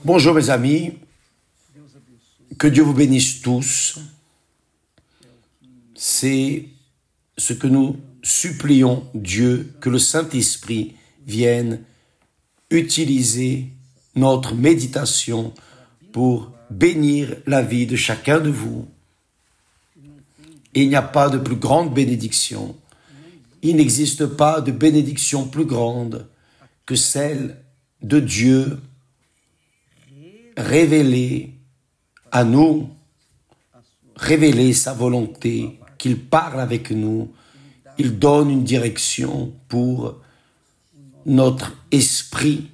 Bonjour mes amis, que Dieu vous bénisse tous. C'est ce que nous supplions Dieu, que le Saint-Esprit vienne utiliser notre méditation pour bénir la vie de chacun de vous. Et il n'y a pas de plus grande bénédiction. Il n'existe pas de bénédiction plus grande que celle de Dieu révélée à nous, révéler sa volonté, qu'il parle avec nous, il donne une direction pour notre esprit,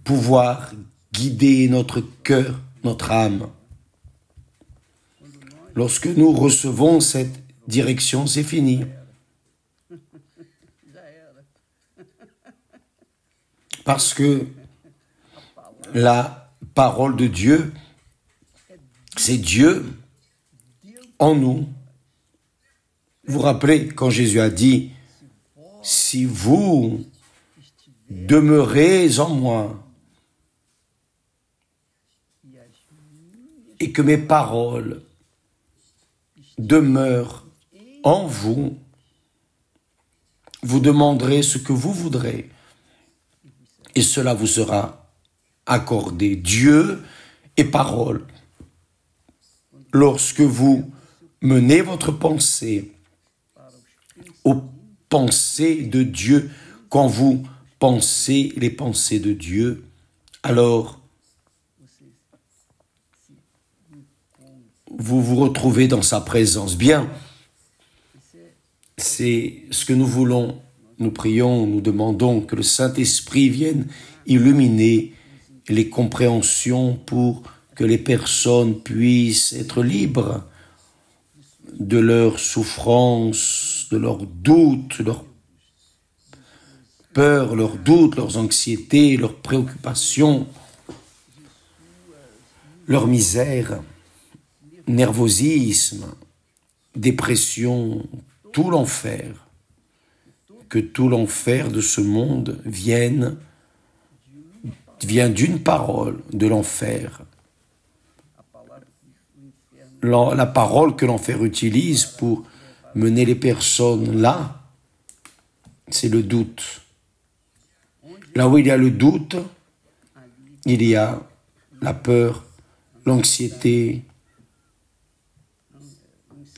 pouvoir guider notre cœur, notre âme. Lorsque nous recevons cette direction, c'est fini. Parce que la parole de Dieu, c'est Dieu en nous. Vous vous rappelez quand Jésus a dit, « Si vous demeurez en moi et que mes paroles demeurent en vous, vous demanderez ce que vous voudrez et cela vous sera accordé. » Dieu est parole. Lorsque vous menez votre pensée aux pensées de Dieu, quand vous pensez les pensées de Dieu, alors vous vous retrouvez dans sa présence. Bien, c'est ce que nous voulons. Nous prions, nous demandons que le Saint-Esprit vienne illuminer les compréhensions pour que les personnes puissent être libres de leurs souffrances, de leurs doutes, leurs peurs, leurs doutes, leurs anxiétés, leurs préoccupations, leur misère, nervosisme, dépression, tout l'enfer. Que tout l'enfer de ce monde vient d'une parole de l'enfer. La parole que l'enfer utilise pour mener les personnes là, c'est le doute. Là où il y a le doute, il y a la peur, l'anxiété,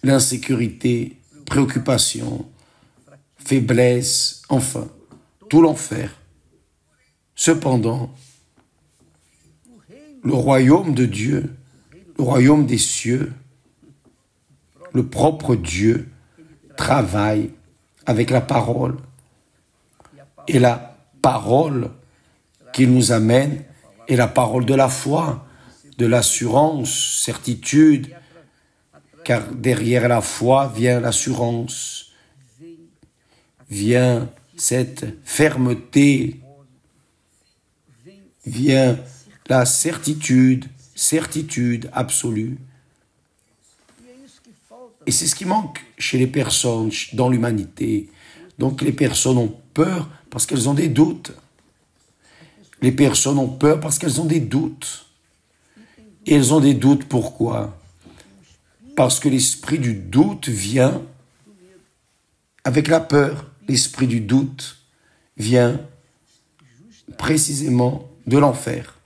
l'insécurité, préoccupation, faiblesse, enfin, tout l'enfer. Cependant, le royaume de Dieu, le royaume des cieux, le propre Dieu travaille avec la parole. Et la parole qu'il nous amène est la parole de la foi, de l'assurance, certitude, car derrière la foi vient l'assurance, vient cette fermeté, vient la certitude absolue. Et c'est ce qui manque chez les personnes, dans l'humanité. Donc les personnes ont peur parce qu'elles ont des doutes. Les personnes ont peur parce qu'elles ont des doutes. Et elles ont des doutes pourquoi? Parce que l'esprit du doute vient avec la peur. L'esprit du doute vient précisément de l'enfer,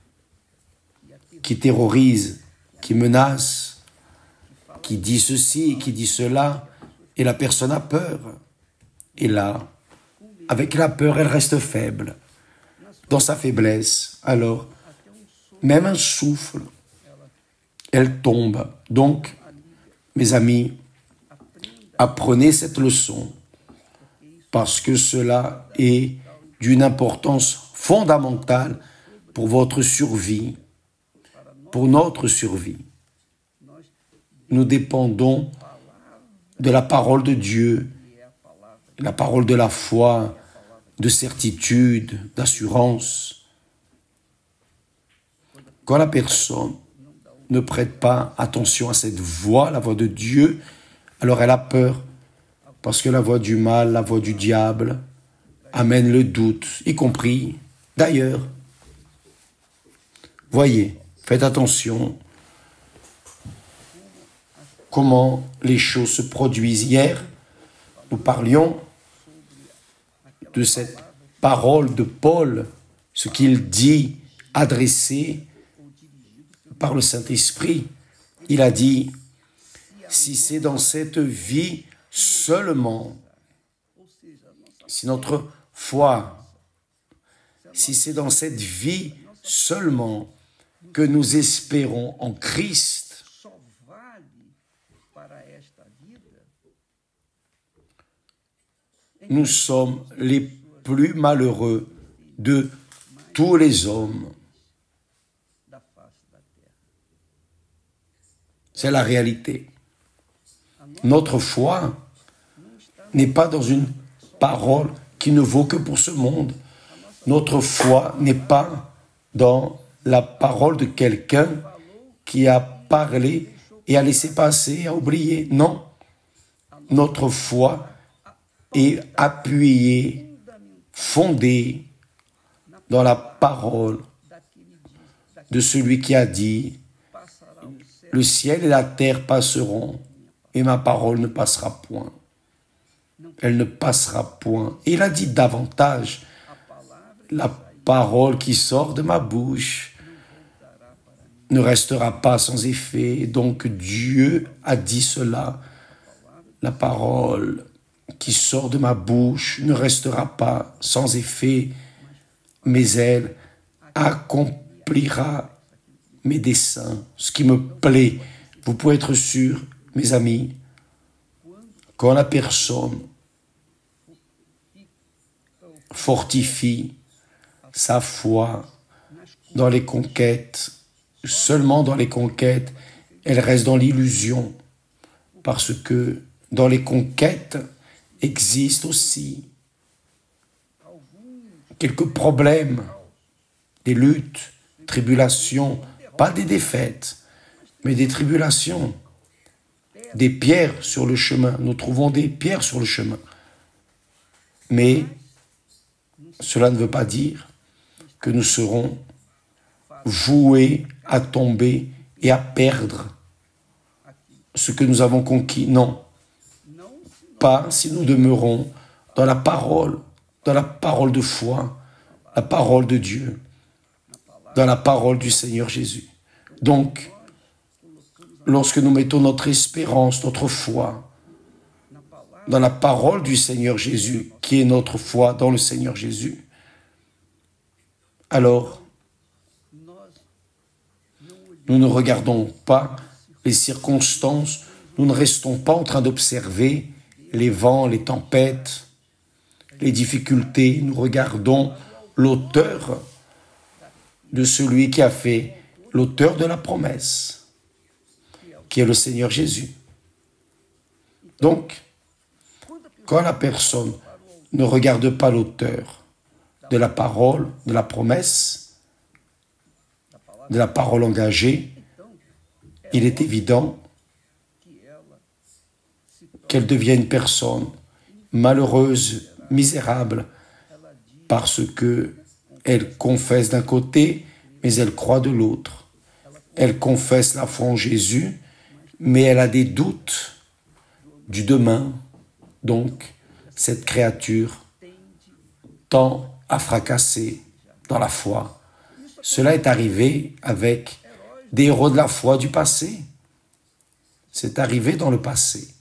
qui terrorise, qui menace, qui dit ceci, qui dit cela, et la personne a peur. Et là, avec la peur, elle reste faible. Dans sa faiblesse, alors, même un souffle, elle tombe. Donc, mes amis, apprenez cette leçon, parce que cela est d'une importance fondamentale pour votre survie, pour notre survie. Nous dépendons de la parole de Dieu, la parole de la foi, de certitude, d'assurance. Quand la personne ne prête pas attention à cette voix, la voix de Dieu, alors elle a peur, parce que la voix du mal, la voix du diable, amène le doute, y compris, d'ailleurs, Voyez, faites attention comment les choses se produisent. Hier, nous parlions de cette parole de Paul, ce qu'il dit, adressé par le Saint-Esprit. Il a dit, si c'est dans cette vie seulement, si notre foi, si c'est dans cette vie seulement que nous espérons en Christ, nous sommes les plus malheureux de tous les hommes. C'est la réalité. Notre foi n'est pas dans une parole qui ne vaut que pour ce monde. Notre foi n'est pas dans la parole de quelqu'un qui a parlé et a laissé passer, a oublié. Non. Notre foi est appuyée, fondée dans la parole de celui qui a dit « Le ciel et la terre passeront, et ma parole ne passera point. » Elle ne passera point. Et il a dit davantage, la parole qui sort de ma bouche ne restera pas sans effet. Donc Dieu a dit cela. La parole qui sort de ma bouche ne restera pas sans effet, mais elle accomplira mes desseins, ce qui me plaît. Vous pouvez être sûrs, mes amis, quand la personne fortifie sa foi dans les conquêtes, seulement dans les conquêtes, elle reste dans l'illusion, parce que dans les conquêtes existent aussi quelques problèmes, des luttes, tribulations, pas des défaites, mais des tribulations, des pierres sur le chemin. Nous trouvons des pierres sur le chemin. Mais cela ne veut pas dire que nous serons voués à tomber et à perdre ce que nous avons conquis. Non, pas si nous demeurons dans la parole de foi, la parole de Dieu, dans la parole du Seigneur Jésus. Donc, lorsque nous mettons notre espérance, notre foi dans la parole du Seigneur Jésus, qui est notre foi dans le Seigneur Jésus, alors nous ne regardons pas les circonstances, nous ne restons pas en train d'observer les vents, les tempêtes, les difficultés. Nous regardons l'auteur de celui qui a fait, l'auteur de la promesse, qui est le Seigneur Jésus. Donc, quand la personne ne regarde pas l'auteur de la parole, de la promesse, de la parole engagée, il est évident qu'elle devient une personne malheureuse, misérable, parce qu'elle confesse d'un côté, mais elle croit de l'autre. Elle confesse la foi en Jésus, mais elle a des doutes du demain. Donc, cette créature tend à fracasser dans la foi. Cela est arrivé avec des héros de la foi du passé. C'est arrivé dans le passé.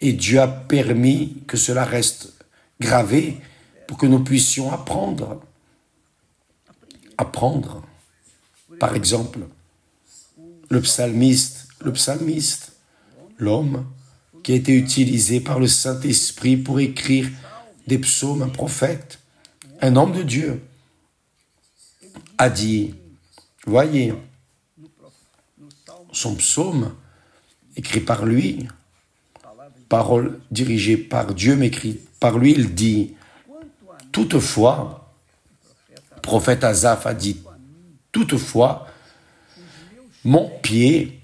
Et Dieu a permis que cela reste gravé pour que nous puissions apprendre. Apprendre. Par exemple, le psalmiste, l'homme qui a été utilisé par le Saint-Esprit pour écrire des psaumes, un prophète, un homme de Dieu, a dit, voyez, son psaume, écrit par lui, parole dirigée par Dieu, mais écrite par lui, il dit, toutefois, le prophète Asaph a dit, toutefois, mon pied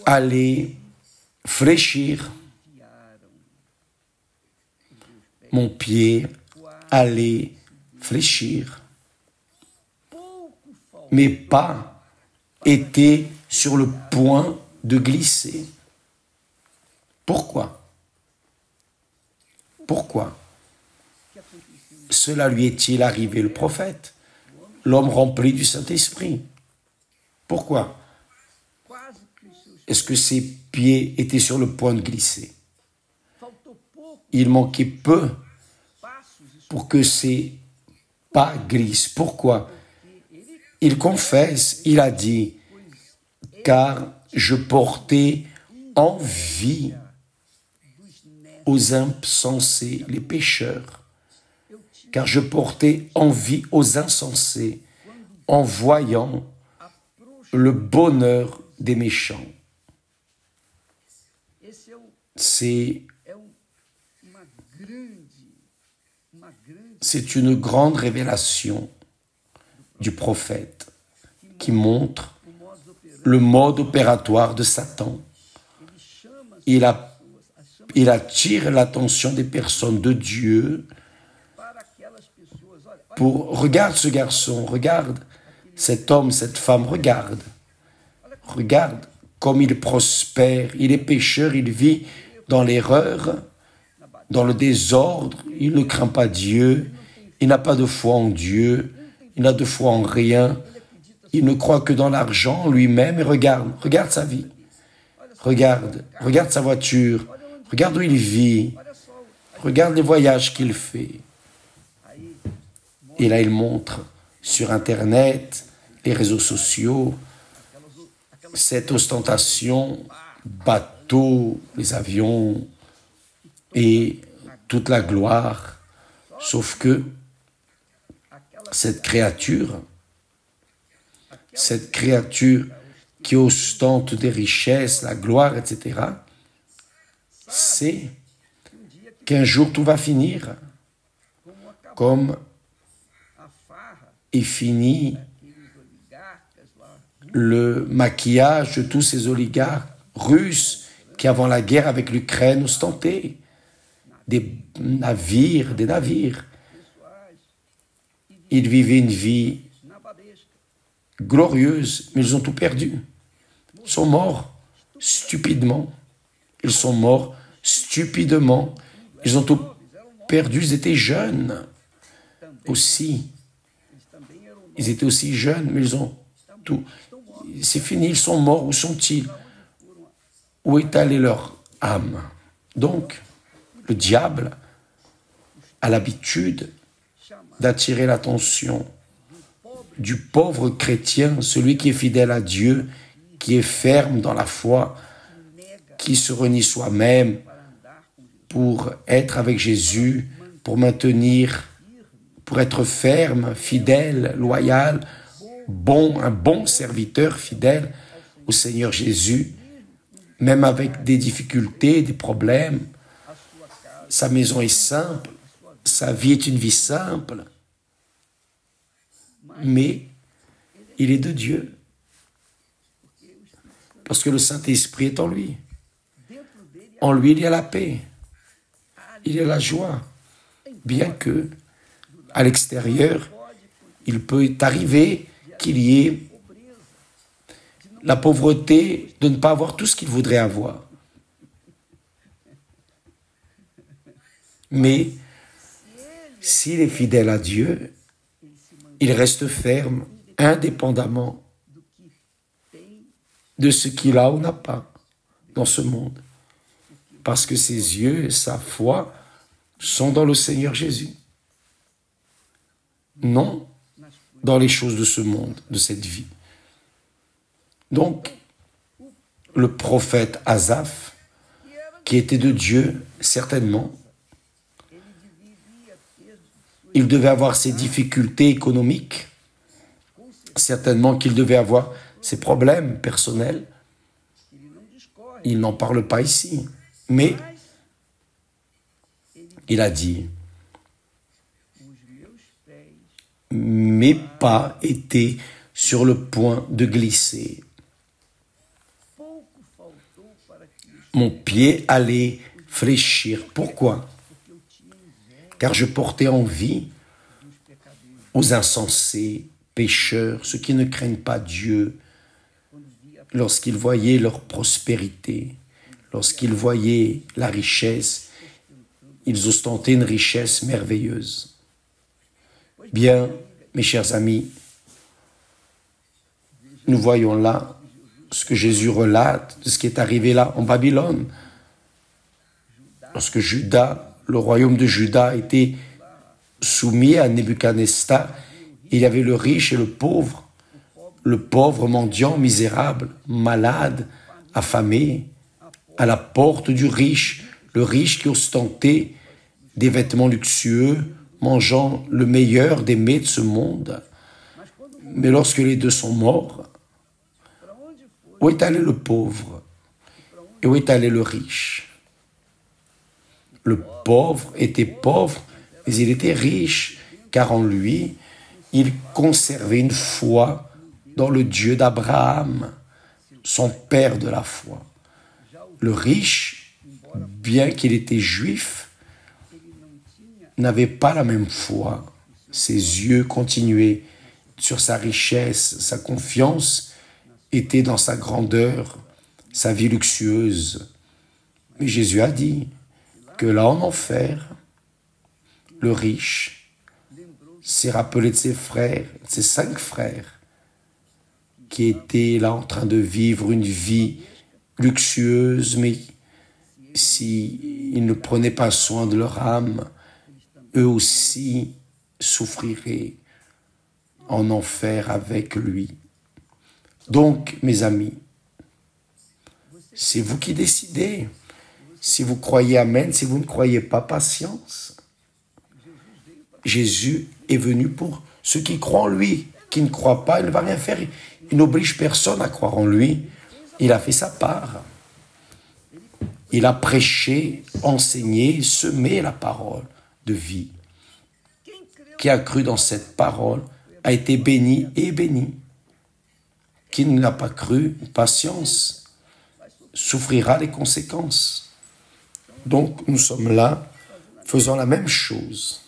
allait fléchir, mon pied allait fléchir. mes pas étaient sur le point de glisser. Pourquoi? Pourquoi cela lui est-il arrivé, le prophète, l'homme rempli du Saint-Esprit? Pourquoi est-ce que ses pieds étaient sur le point de glisser? Il manquait peu pour que ses pas glissent. Pourquoi? Il confesse, il a dit, car je portais envie aux insensés, les pécheurs, car je portais envie aux insensés en voyant le bonheur des méchants. C'est une grande révélation du prophète qui montre le mode opératoire de Satan. Il attire l'attention des personnes de Dieu pour, regarde ce garçon, regarde cet homme, cette femme, regarde comme il prospère, il est pécheur, il vit dans l'erreur, dans le désordre, il ne craint pas Dieu, il n'a pas de foi en Dieu, il n'a de foi en rien, il ne croit que dans l'argent lui-même, et regarde sa vie, regarde sa voiture, regarde où il vit, regarde les voyages qu'il fait. Et là, il montre sur Internet, les réseaux sociaux, cette ostentation, bateaux, les avions et toute la gloire. Sauf que cette créature qui ostente des richesses, la gloire, etc., c'est qu'un jour tout va finir, comme est fini le maquillage de tous ces oligarques russes qui, avant la guerre avec l'Ukraine, ostentaient des navires. Ils vivaient une vie glorieuse, mais ils ont tout perdu. Ils sont morts stupidement. Ils ont tout perdu. Ils étaient jeunes aussi. Ils étaient aussi jeunes, mais ils ont tout. C'est fini, ils sont morts. Où sont-ils? Où est allée leur âme? Donc, le diable a l'habitude d'attirer l'attention du pauvre chrétien, celui qui est fidèle à Dieu, qui est ferme dans la foi, qui se renie soi-même pour être avec Jésus, pour être ferme, fidèle, loyal, un bon serviteur fidèle au Seigneur Jésus, même avec des difficultés, des problèmes. Sa maison est simple, sa vie est une vie simple, mais il est de Dieu, parce que le Saint-Esprit est en lui. En lui, il y a la paix, il y a la joie, bien que à l'extérieur, il peut arriver qu'il y ait la pauvreté de ne pas avoir tout ce qu'il voudrait avoir. Mais s'il est fidèle à Dieu, il reste ferme, indépendamment de ce qu'il a ou n'a pas dans ce monde. Parce que ses yeux et sa foi sont dans le Seigneur Jésus. Non dans les choses de ce monde, de cette vie. Donc, le prophète Asaph, qui était de Dieu, certainement, il devait avoir ses difficultés économiques, certainement qu'il devait avoir ses problèmes personnels. Il n'en parle pas ici, mais il a dit: mes pas étaient sur le point de glisser. Mon pied allait fléchir. Pourquoi? Car je portais envie aux insensés pécheurs, ceux qui ne craignent pas Dieu, lorsqu'ils voyaient leur prospérité, lorsqu'ils voyaient la richesse, ils ostentaient une richesse merveilleuse. Bien, mes chers amis, nous voyons là ce que Jésus relate de ce qui est arrivé là en Babylone. Lorsque Juda, le royaume de Juda était soumis à Nebuchadnezzar, il y avait le riche et le pauvre mendiant, misérable, malade, affamé, à la porte du riche, le riche qui ostentait des vêtements luxueux, mangeant le meilleur des mets de ce monde. Mais lorsque les deux sont morts, où est allé le pauvre et où est allé le riche? Le pauvre était pauvre, mais il était riche, car en lui, il conservait une foi dans le Dieu d'Abraham, son père de la foi. Le riche, bien qu'il était juif, n'avait pas la même foi. Ses yeux continuaient sur sa richesse, sa confiance était dans sa grandeur, sa vie luxueuse. Mais Jésus a dit que là en enfer, le riche s'est rappelé de ses frères, de ses 5 frères, qui étaient là en train de vivre une vie luxueuse, mais s'ils ne prenaient pas soin de leur âme, eux aussi souffriraient en enfer avec lui. Donc, mes amis, c'est vous qui décidez. Si vous croyez amen, si vous ne croyez pas, patience. Jésus est venu pour ceux qui croient en lui. Qui ne croient pas, il ne va rien faire. Il n'oblige personne à croire en lui. Il a fait sa part. Il a prêché, enseigné, semé la parole de vie. Qui a cru dans cette parole a été béni et béni. Qui n'a pas cru, patience, souffrira les conséquences. Donc nous sommes là, faisant la même chose,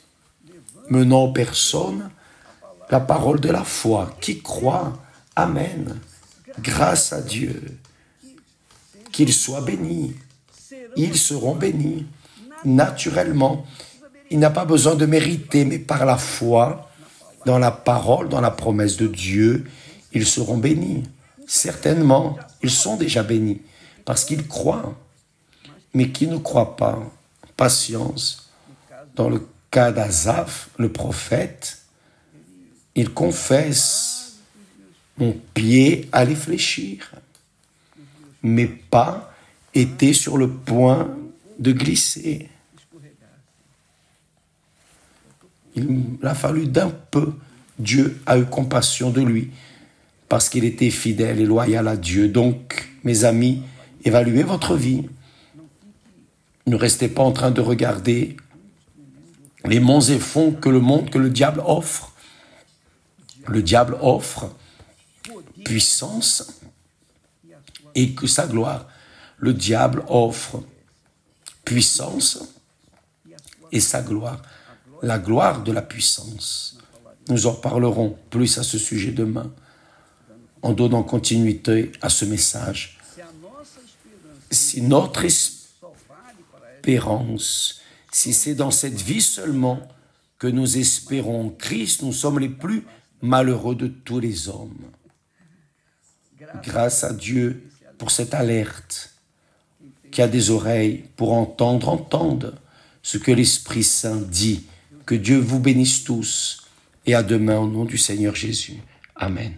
menant en personne la parole de la foi. Qui croit, amen, grâce à Dieu, qu'ils soient bénis, ils seront bénis, naturellement. Il n'a pas besoin de mériter, mais par la foi, dans la parole, dans la promesse de Dieu, ils seront bénis. Certainement, ils sont déjà bénis, parce qu'ils croient. Mais qui ne croient pas, patience. Dans le cas d'Asaph, le prophète, il confesse, mon pied allait fléchir. Mes pas étaient sur le point de glisser. Il a fallu d'un peu, Dieu a eu compassion de lui, parce qu'il était fidèle et loyal à Dieu. Donc, mes amis, évaluez votre vie. Ne restez pas en train de regarder les monts et fonds que le diable offre. Le diable offre puissance et que sa gloire. Le diable offre puissance et sa gloire. La gloire de la puissance. Nous en parlerons plus à ce sujet demain, en donnant continuité à ce message. Si notre espérance, si c'est dans cette vie seulement que nous espérons en Christ, nous sommes les plus malheureux de tous les hommes. Grâce à Dieu pour cette alerte, qui a des oreilles pour entendre ce que l'Esprit Saint dit. Que Dieu vous bénisse tous et à demain au nom du Seigneur Jésus. Amen.